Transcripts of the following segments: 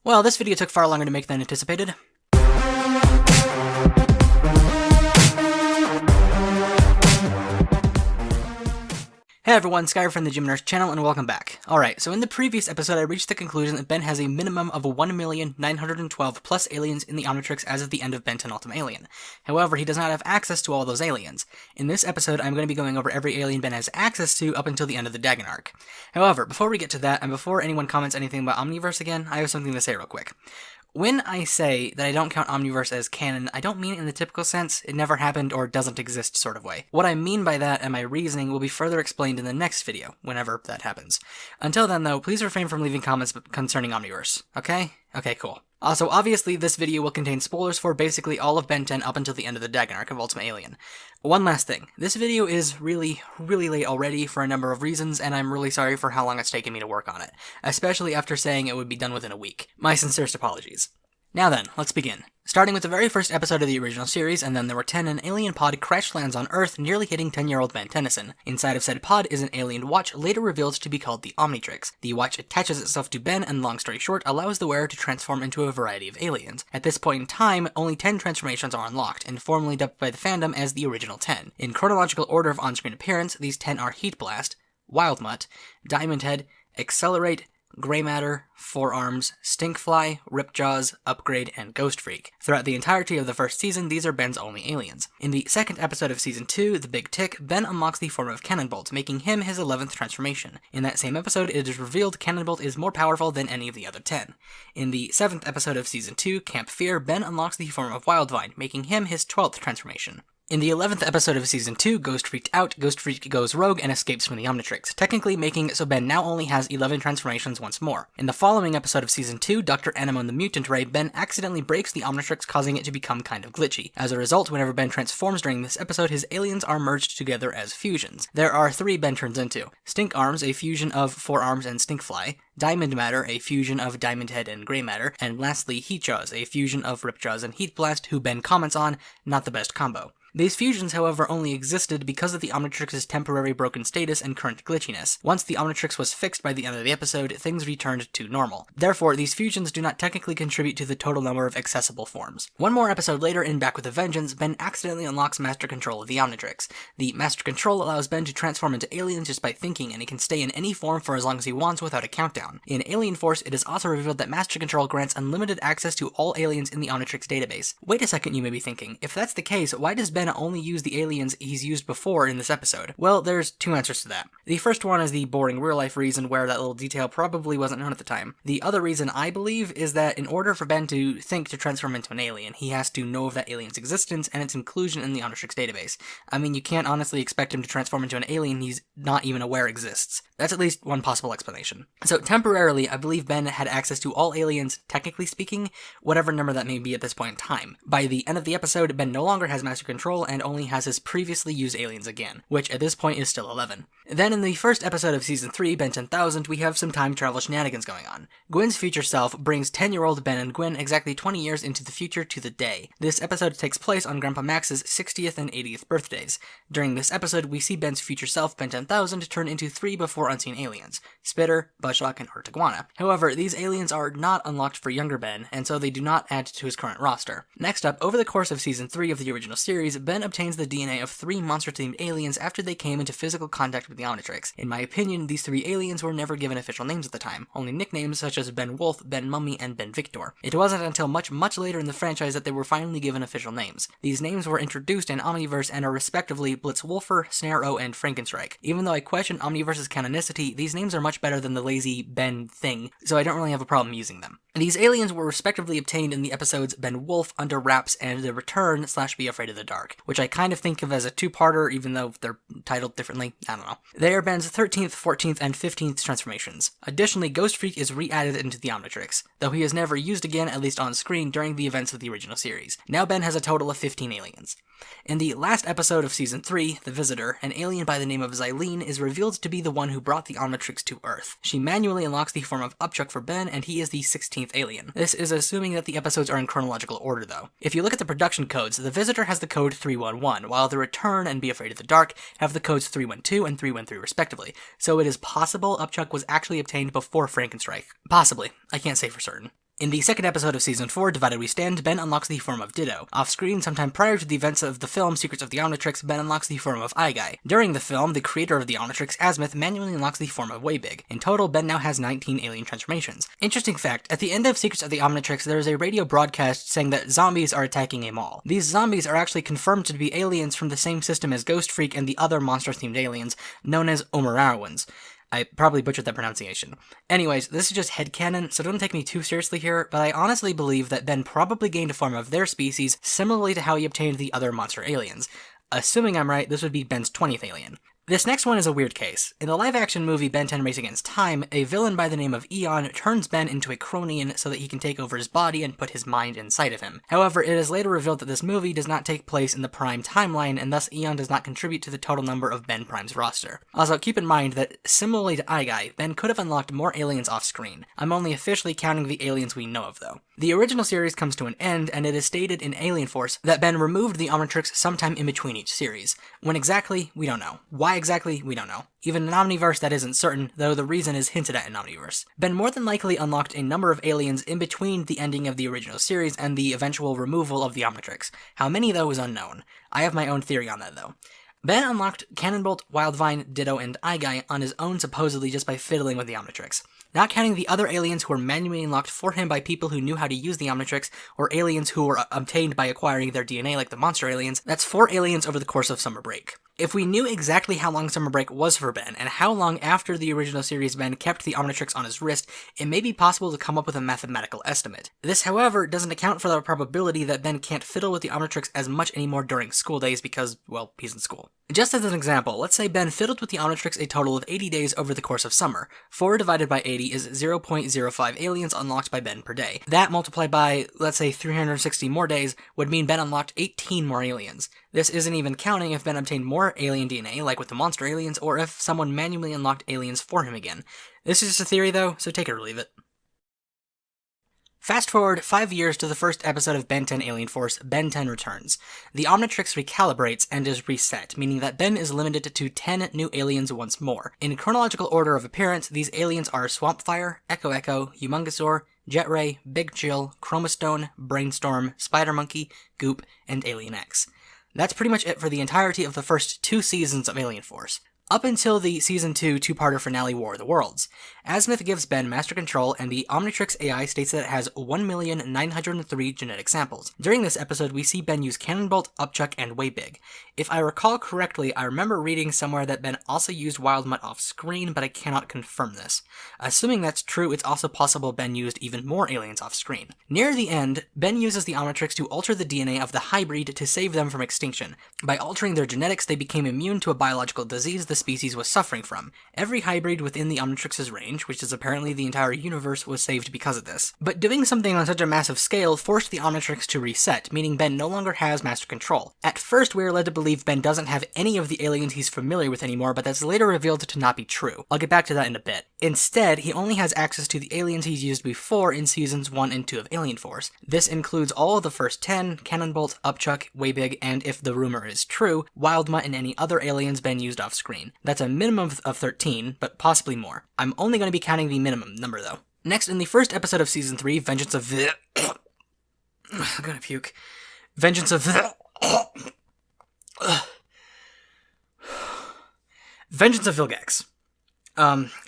Well, this video took far longer to make than anticipated. Hey everyone, Skye from the Jyminaurus channel, and welcome back. Alright, so in the previous episode I reached the conclusion that Ben has a minimum of 1,912 plus aliens in the Omnitrix as of the end of Ben 10 Ultimate Alien. However, he does not have access to all those aliens. In this episode, I'm going to be going over every alien Ben has access to up until the end of the Dagon arc. However, before we get to that, and before anyone comments anything about Omniverse again, I have something to say real quick. When I say that I don't count Omniverse as canon, I don't mean it in the typical sense, it never happened or doesn't exist sort of way. What I mean by that and my reasoning will be further explained in the next video, whenever that happens. Until then though, please refrain from leaving comments concerning Omniverse, okay? Okay, cool. Also, obviously, this video will contain spoilers for basically all of Ben 10 up until the end of the Dagon arc of Ultimate Alien. One last thing, this video is really late already for a number of reasons, and I'm really sorry for how long it's taken me to work on it, especially after saying it would be done within a week. My sincerest apologies. Now then, let's begin. Starting with the very first episode of the original series, and then there were 10, an alien pod crash lands on Earth, nearly hitting 10-year-old Ben Tennyson. Inside of said pod is an alien watch, later revealed to be called the Omnitrix. The watch attaches itself to Ben, and long story short, allows the wearer to transform into a variety of aliens. At this point in time, only 10 transformations are unlocked, and formally dubbed by the fandom as the original 10. In chronological order of on-screen appearance, these 10 are Heat Blast, Wild Mutt, Diamond Head, Accelerate, Grey Matter, Forearms, Stinkfly, Ripjaws, Upgrade, and Ghost Freak. Throughout the entirety of the first season, these are Ben's only aliens. In the second episode of Season 2, The Big Tick, Ben unlocks the form of Cannonbolt, making him his 11th transformation. In that same episode, it is revealed Cannonbolt is more powerful than any of the other 10. In the 7th episode of Season 2, Camp Fear, Ben unlocks the form of Wildvine, making him his 12th transformation. In the 11th episode of Season 2, Ghost Freaked Out, Ghost Freak goes rogue and escapes from the Omnitrix, technically making so Ben now only has 11 transformations once more. In the following episode of Season 2, Dr. Anemone the Mutant Ray, Ben accidentally breaks the Omnitrix, causing it to become kind of glitchy. As a result, whenever Ben transforms during this episode, his aliens are merged together as fusions. There are 3 Ben turns into: Stink Arms, a fusion of Forearms and Stinkfly; Diamond Matter, a fusion of Diamond Head and Grey Matter; and lastly, Heatjaws, a fusion of Ripjaws and Heat Blast, who Ben comments on, not the best combo. These fusions, however, only existed because of the Omnitrix's temporary broken status and current glitchiness. Once the Omnitrix was fixed by the end of the episode, things returned to normal. Therefore, these fusions do not technically contribute to the total number of accessible forms. One more episode later, in Back with a Vengeance, Ben accidentally unlocks Master Control of the Omnitrix. The Master Control allows Ben to transform into aliens just by thinking, and he can stay in any form for as long as he wants without a countdown. In Alien Force, it is also revealed that Master Control grants unlimited access to all aliens in the Omnitrix database. Wait a second, you may be thinking. If that's the case, why does Ben only use the aliens he's used before in this episode? Well, there's 2 answers to that. The first one is the boring real-life reason, where that little detail probably wasn't known at the time. The other reason, I believe, is that in order for Ben to think to transform into an alien, he has to know of that alien's existence and its inclusion in the Omnitrix database. I mean, you can't honestly expect him to transform into an alien he's not even aware exists. That's at least one possible explanation. So temporarily, I believe Ben had access to all aliens, technically speaking, whatever number that may be at this point in time. By the end of the episode, Ben no longer has Master Control and only has his previously used aliens again, which at this point is still 11. Then in the first episode of Season 3, Ben 10,000, we have some time travel shenanigans going on. Gwen's future self brings 10-year-old Ben and Gwen exactly 20 years into the future to the day. This episode takes place on Grandpa Max's 60th and 80th birthdays. During this episode, we see Ben's future self, Ben 10,000, turn into 3 before unseen aliens: Spitter, Bushlock, and Artiguana. However, these aliens are not unlocked for younger Ben, and so they do not add to his current roster. Next up, over the course of Season 3 of the original series, Ben obtains the DNA of 3 monster-themed aliens after they came into physical contact with the Omnitrix. In my opinion, these 3 aliens were never given official names at the time, only nicknames such as Ben Wolf, Ben Mummy, and Ben Victor. It wasn't until much later in the franchise that they were finally given official names. These names were introduced in Omniverse and are respectively Blitzwolfer, Snare-O, and Frankenstrike. Even though I question Omniverse's canonicity, these names are much better than the lazy Ben thing, so I don't really have a problem using them. These aliens were respectively obtained in the episodes Ben Wolf, Under Wraps, and The Return / Be Afraid of the Dark, which I kind of think of as a 2-parter, even though they're titled differently. I don't know. They are Ben's 13th, 14th, and 15th transformations. Additionally, Ghost Freak is re-added into the Omnitrix, though he is never used again, at least on screen, during the events of the original series. Now Ben has a total of 15 aliens. In the last episode of Season 3, The Visitor, an alien by the name of Xylene is revealed to be the one who brought the Omnitrix to Earth. She manually unlocks the form of Upchuck for Ben, and he is the 16th alien. This is assuming that the episodes are in chronological order, though. If you look at the production codes, The Visitor has the code 311, while The Return and Be Afraid of the Dark have the codes 312 and 313 respectively, so it is possible Upchuck was actually obtained before Frankenstrike. Possibly. I can't say for certain. In the second episode of Season 4, Divided We Stand, Ben unlocks the form of Ditto. Off-screen, sometime prior to the events of the film Secrets of the Omnitrix, Ben unlocks the form of Skye. During the film, the creator of the Omnitrix, Azmuth, manually unlocks the form of Waybig. In total, Ben now has 19 alien transformations. Interesting fact, at the end of Secrets of the Omnitrix, there is a radio broadcast saying that zombies are attacking a mall. These zombies are actually confirmed to be aliens from the same system as Ghost Freak and the other monster-themed aliens, known as Omniverse. I probably butchered that pronunciation. Anyways, this is just headcanon, so don't take me too seriously here, but I honestly believe that Ben probably gained a form of their species similarly to how he obtained the other monster aliens. Assuming I'm right, this would be Ben's 20th alien. This next one is a weird case. In the live-action movie Ben 10 Race Against Time, a villain by the name of Eon turns Ben into a Cronian so that he can take over his body and put his mind inside of him. However, it is later revealed that this movie does not take place in the Prime timeline, and thus Eon does not contribute to the total number of Ben Prime's roster. Also, keep in mind that, similarly to Skye, Ben could have unlocked more aliens off-screen. I'm only officially counting the aliens we know of, though. The original series comes to an end, and it is stated in Alien Force that Ben removed the Omnitrix sometime in between each series. When exactly, we don't know. Why exactly, we don't know. Even in Omniverse, that isn't certain, though the reason is hinted at in Omniverse. Ben more than likely unlocked a number of aliens in between the ending of the original series and the eventual removal of the Omnitrix. How many, though, is unknown. I have my own theory on that, though. Ben unlocked Cannonbolt, Wildvine, Ditto, and Skye on his own supposedly just by fiddling with the Omnitrix. Not counting the other aliens who were manually unlocked for him by people who knew how to use the Omnitrix, or aliens who were obtained by acquiring their DNA like the monster aliens, that's 4 aliens over the course of summer break. If we knew exactly how long summer break was for Ben, and how long after the original series Ben kept the Omnitrix on his wrist, it may be possible to come up with a mathematical estimate. This, however, doesn't account for the probability that Ben can't fiddle with the Omnitrix as much anymore during school days because, well, he's in school. Just as an example, let's say Ben fiddled with the Omnitrix a total of 80 days over the course of summer. 4 divided by 80 is 0.05 aliens unlocked by Ben per day. That multiplied by, let's say, 360 more days would mean Ben unlocked 18 more aliens. This isn't even counting if Ben obtained more alien DNA, like with the monster aliens, or if someone manually unlocked aliens for him again. This is just a theory though, so take it or leave it. Fast forward 5 years to the first episode of Ben 10 Alien Force, Ben 10 Returns. The Omnitrix recalibrates and is reset, meaning that Ben is limited to 10 new aliens once more. In chronological order of appearance, these aliens are Swampfire, Echo Echo, Humongosaur, Jetray, Big Chill, Chromastone, Brainstorm, Spider Monkey, Goop, and Alien X. That's pretty much it for the entirety of the first 2 seasons of Alien Force. Up until the Season 2 two-parter finale War of the Worlds. Azmuth gives Ben master control, and the Omnitrix AI states that it has 1,903 genetic samples. During this episode, we see Ben use Cannonbolt, Upchuck, and Waybig. If I recall correctly, I remember reading somewhere that Ben also used Wildmutt off-screen, but I cannot confirm this. Assuming that's true, it's also possible Ben used even more aliens off-screen. Near the end, Ben uses the Omnitrix to alter the DNA of the hybrid to save them from extinction. By altering their genetics, they became immune to a biological disease the species was suffering from. Every hybrid within the Omnitrix's range, which is apparently the entire universe, was saved because of this. But doing something on such a massive scale forced the Omnitrix to reset, meaning Ben no longer has master control. At first, we are led to believe Ben doesn't have any of the aliens he's familiar with anymore, but that's later revealed to not be true. I'll get back to that in a bit. Instead, he only has access to the aliens he's used before in Seasons 1 and 2 of Alien Force. This includes all of the first 10, Cannonbolt, Upchuck, Waybig, and if the rumor is true, Wildmutt and any other aliens Ben used off-screen. That's a minimum of 13, but possibly more. I'm only going to be counting the minimum number, though. Next, in the first episode of Season 3, Vengeance of I'm gonna puke. Vengeance of Vengeance of Vilgax.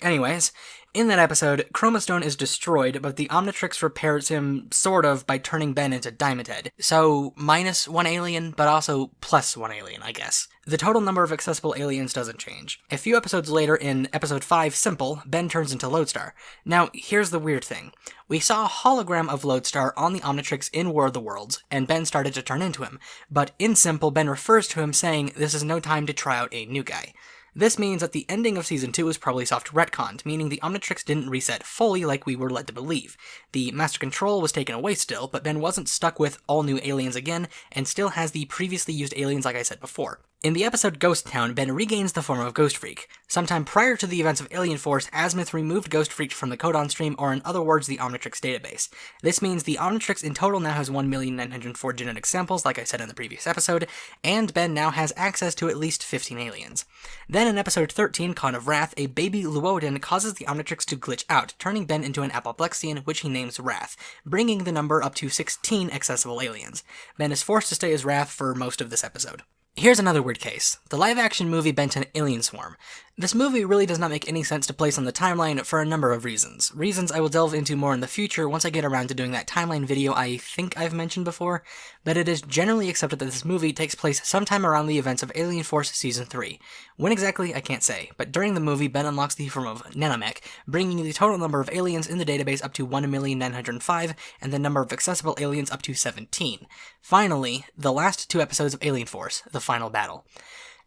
Anyways, in that episode, Chromastone is destroyed, but the Omnitrix repairs him, sort of, by turning Ben into Diamond Head. So, minus 1 alien, but also plus 1 alien, I guess. The total number of accessible aliens doesn't change. A few episodes later, in Episode 5, Simple, Ben turns into Lodestar. Now, here's the weird thing. We saw a hologram of Lodestar on the Omnitrix in War of the Worlds, and Ben started to turn into him. But in Simple, Ben refers to him saying, "This is no time to try out a new guy." This means that the ending of Season 2 was probably soft retconned, meaning the Omnitrix didn't reset fully like we were led to believe. The Master Control was taken away still, but Ben wasn't stuck with all new aliens again, and still has the previously used aliens like I said before. In the episode Ghost Town, Ben regains the form of Ghost Freak. Sometime prior to the events of Alien Force, Azmuth removed Ghost Freak from the codon stream, or in other words, the Omnitrix database. This means the Omnitrix in total now has 1,904 genetic samples, like I said in the previous episode, and Ben now has access to at least 15 aliens. Then in episode 13, Con of Wrath, a baby Luodin causes the Omnitrix to glitch out, turning Ben into an Apoplexian, which he names Wrath, bringing the number up to 16 accessible aliens. Ben is forced to stay as Wrath for most of this episode. Here's another weird case. The live-action movie Ben 10 Alien Swarm. This movie really does not make any sense to place on the timeline for a number of reasons. Reasons I will delve into more in the future once I get around to doing that timeline video I think I've mentioned before, but it is generally accepted that this movie takes place sometime around the events of Alien Force Season 3. When exactly, I can't say, but during the movie, Ben unlocks the form of Nanomech, bringing the total number of aliens in the database up to 1,905,000 and the number of accessible aliens up to 17. Finally, the last two episodes of Alien Force, the final battle.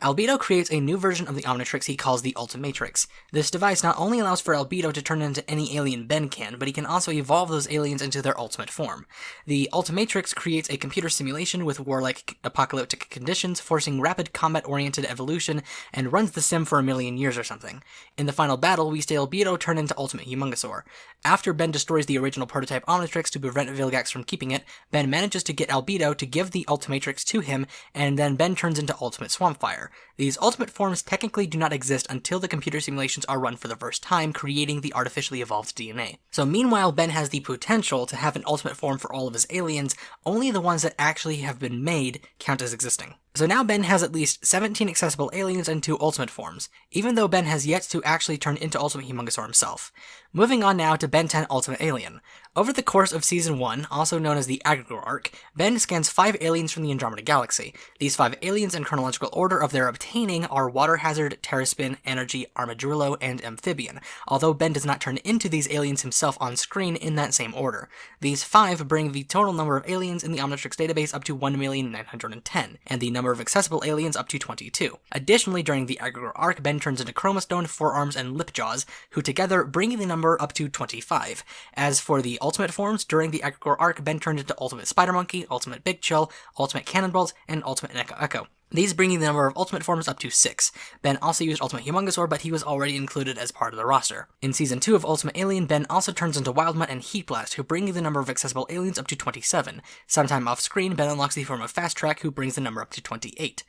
Albedo creates a new version of the Omnitrix he calls the Ultimatrix. This device not only allows for Albedo to turn into any alien Ben can, but he can also evolve those aliens into their ultimate form. The Ultimatrix creates a computer simulation with warlike apocalyptic conditions, forcing rapid combat-oriented evolution, and runs the sim for 1,000,000 years or something. In the final battle, we see Albedo turn into Ultimate Humongosaur. After Ben destroys the original prototype Omnitrix to prevent Vilgax from keeping it, Ben manages to get Albedo to give the Ultimatrix to him, and then Ben turns into Ultimate Swampfire. These ultimate forms technically do not exist until the computer simulations are run for the first time, creating the artificially evolved DNA. So meanwhile, Ben has the potential to have an ultimate form for all of his aliens, only the ones that actually have been made count as existing. So now Ben has at least 17 accessible aliens and 2 ultimate forms, even though Ben has yet to actually turn into Ultimate Humongosaur himself. Moving on now to Ben 10 Ultimate Alien. Over the course of Season 1, also known as the Agricore arc, Ben scans 5 aliens from the Andromeda Galaxy. These 5 aliens in chronological order of their obtaining are Water Hazard, Terraspin, Energy, Armadillo, and Amphibian, although Ben does not turn into these aliens himself on screen in that same order. These 5 bring the total number of aliens in the Omnitrix database up to 1,910, and the number of accessible aliens up to 22. Additionally, during the Agricore arc, Ben turns into Chromastone, Forearms, and Lipjaws, who together bring the number up to 25. As for the ultimate forms, during the Agricore arc, Ben turned into Ultimate Spider Monkey, Ultimate Big Chill, Ultimate Cannonballs, and Ultimate Echo. These bringing the number of ultimate forms up to 6. Ben also used Ultimate Humongosaur, but he was already included as part of the roster. In Season 2 of Ultimate Alien, Ben also turns into Wildmutt and Heatblast, who bring the number of accessible aliens up to 27. Sometime off-screen, Ben unlocks the form of Fast Track, who brings the number up to 28.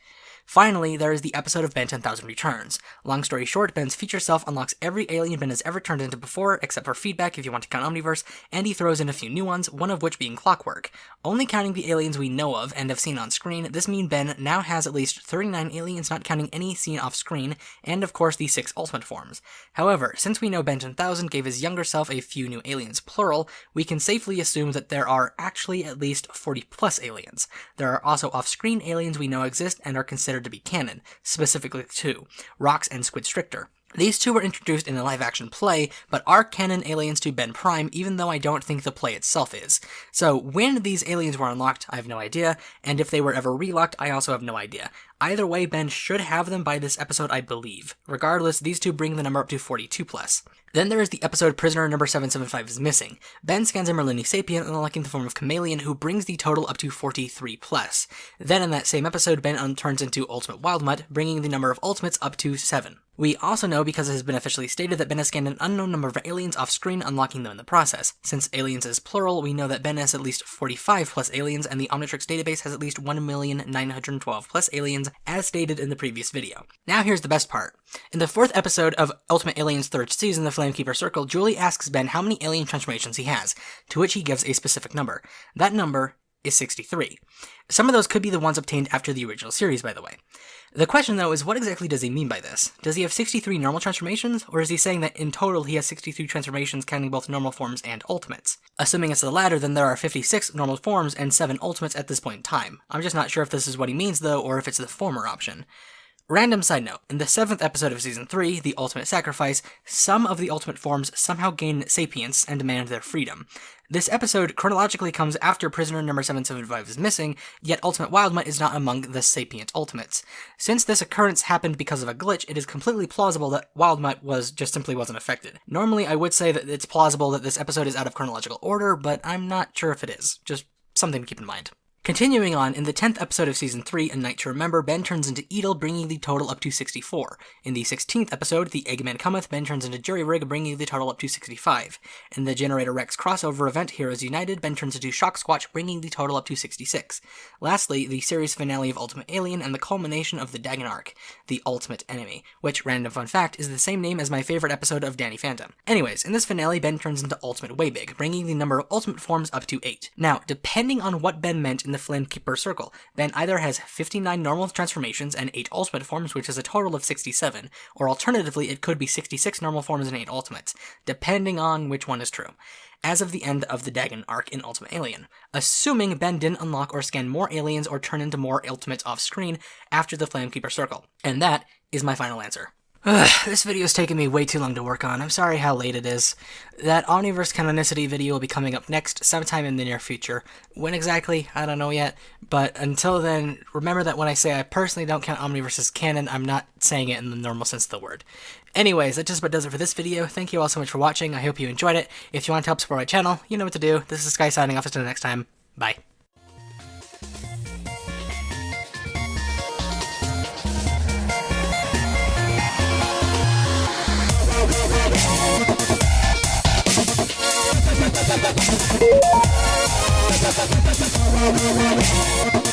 Finally, there is the episode of Ben 10,000 Returns. Long story short, Ben's future self unlocks every alien Ben has ever turned into before, except for Feedback if you want to count Omniverse, and he throws in a few new ones, one of which being Clockwork. Only counting the aliens we know of and have seen on screen, this means Ben now has at least 39 aliens, not counting any seen off screen, and of course the 6 ultimate forms. However, since we know Ben 10,000 gave his younger self a few new aliens, plural, we can safely assume that there are actually at least 40 plus aliens. There are also off-screen aliens we know exist and are considered to be canon, specifically 2, Rox and Squid Stricter. These 2 were introduced in a live-action play, but are canon aliens to Ben Prime, even though I don't think the play itself is. So when these aliens were unlocked, I have no idea, and if they were ever relocked, I also have no idea. Either way, Ben should have them by this episode, I believe. Regardless, these 2 bring the number up to 42 plus. Then there is the episode Prisoner Number 775 is Missing. Ben scans a Merlini Sapient, unlocking the form of Chameleon, who brings the total up to 43 plus. Then in that same episode, Ben turns into Ultimate Wildmutt, bringing the number of ultimates up to 7. We also know, because it has been officially stated, that Ben has scanned an unknown number of aliens off-screen, unlocking them in the process. Since aliens is plural, we know that Ben has at least 45 plus aliens, and the Omnitrix database has at least 1,912 plus aliens, as stated in the previous video. Now here's the best part. In the 4th episode of Ultimate Alien's 3rd season, The Flamekeeper Circle, Julie asks Ben how many alien transformations he has, to which he gives a specific number. That number is 63. Some of those could be the ones obtained after the original series, by the way. The question, though, is what exactly does he mean by this? Does he have 63 normal transformations, or is he saying that in total he has 63 transformations counting both normal forms and ultimates? Assuming it's the latter, then there are 56 normal forms and 7 ultimates at this point in time. I'm just not sure if this is what he means, though, or if it's the former option. Random side note, in the 7th episode of Season 3, The Ultimate Sacrifice, some of the ultimate forms somehow gain sapience and demand their freedom. This episode chronologically comes after Prisoner Number 775 is missing, yet Ultimate Wildmutt is not among the sapient ultimates. Since this occurrence happened because of a glitch, it is completely plausible that Wildmutt simply wasn't affected. Normally, I would say that it's plausible that this episode is out of chronological order, but I'm not sure if it is. Just something to keep in mind. Continuing on, in the 10th episode of Season 3, A Night to Remember, Ben turns into Edel, bringing the total up to 64. In the 16th episode, The Eggman Cometh, Ben turns into Jury-Rig, bringing the total up to 65. In the Generator Rex crossover event, Heroes United, Ben turns into Shock Squatch, bringing the total up to 66. Lastly, the series finale of Ultimate Alien and the culmination of the Dagon arc, The Ultimate Enemy, which, random fun fact, is the same name as my favorite episode of Danny Phantom. Anyways, in this finale, Ben turns into Ultimate Waybig, bringing the number of ultimate forms up to 8. Now, depending on what Ben meant in the Flamekeeper Circle, Ben either has 59 normal transformations and 8 ultimate forms, which is a total of 67, or alternatively it could be 66 normal forms and 8 ultimates, depending on which one is true, as of the end of the Dagon arc in Ultimate Alien, assuming Ben didn't unlock or scan more aliens or turn into more ultimates off-screen after the Flamekeeper Circle. And that is my final answer. This video's taken me way too long to work on. I'm sorry how late it is. That Omniverse canonicity video will be coming up next, sometime in the near future. When exactly? I don't know yet. But until then, remember that when I say I personally don't count Omniverse as canon, I'm not saying it in the normal sense of the word. Anyways, that just about does it for this video. Thank you all so much for watching. I hope you enjoyed it. If you want to help support my channel, you know what to do. This is Skye signing off. Until next time. Bye. We'll be right back.